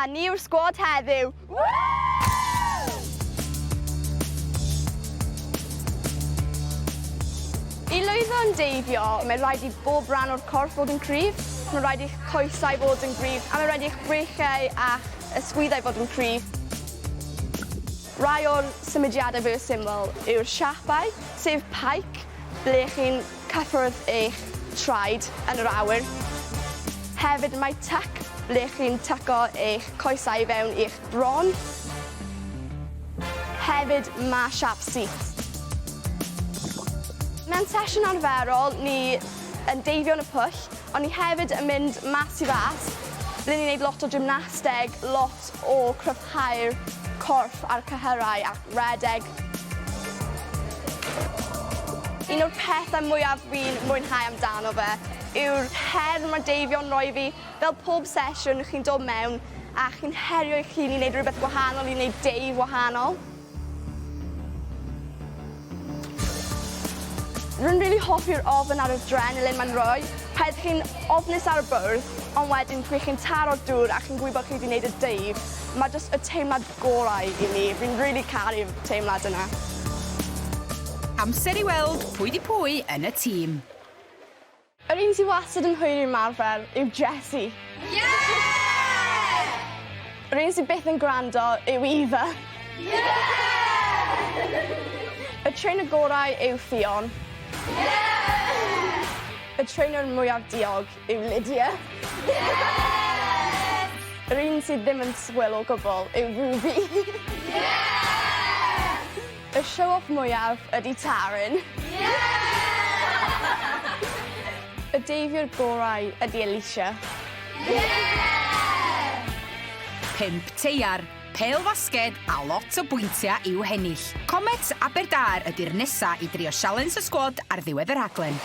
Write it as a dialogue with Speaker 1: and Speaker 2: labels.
Speaker 1: A ni yw'r sgwad heddiw. I lwyddo yn Deifio, mae rhaid i bob rhan o'r corff fod yn cryf. Mae rhaid i'ch coesau fod yn gryf, a mae rhaid i'ch brechau a'ch ysgwyddau fod yn cryf. Rai o'r symudiadau fwy o syml yw'r siapau, sef paic, ble chi'n cyffwrdd eich traed yn yr awyr. Hefyd mae tuck, ble chi'n tucko eich coesau fewn i'ch bron. Hefyd mae siap syth. Mewn sesiwn arferol, ni yn deifio yn y pwll, ond ni hefyd yn mynd mas i fas, ble ni'n gwneud lot o gymnasteg, lot o cryfhau'r corff a'r cyhyrau ac redeg. Un o'r pethau mwyaf fi'n mwynhau amdano fe yw'r her mae'r deifio'n rhoi fi. Fel pob sesiwn, chi'n dod mewn a chi'n herio eich hun i wneud rhywbeth gwahanol, i wneud deif wahanol. Rwy'n rili hoffi'r ofn a'r adrenalin mae'n rhoi. Paid chi'n ofnus ar y bwrdd, ond wedyn pwy chi'n taro'r dŵr a chi'n gwybod chi wedi gwneud y deif, mae jyst y teimlad gorau i ni. Fi'n rili caru'r teimlad yna.
Speaker 2: Amser i weld pwy di pwy yn y tîm.
Speaker 1: Yr un sy'n wastad yn hwyr i'r marfer yw Jessie.
Speaker 3: Yeah!
Speaker 1: Yr un sy'n byth yn gwrando yw Eva.
Speaker 3: Yeah!
Speaker 1: Y trainer gorau yw Ffion.
Speaker 3: Yeah!
Speaker 1: Y trainer mwyaf diog yw Lydia.
Speaker 3: Yeah!
Speaker 1: Yr un sydd ddim yn swil o gwbl yw Ruby.
Speaker 3: Yeah!
Speaker 1: Y show-off mwyaf ydy Taryn.
Speaker 3: Yeah!
Speaker 1: Y deifiwr gorau ydy Alicia.
Speaker 3: Yeah!
Speaker 2: 5 teiar, pêl fasged a lot o bwyntiau i'w hennill. Comets Aberdâr ydy'r nesa i drio sialens y sgwad ar ddiwedd y rhaglen.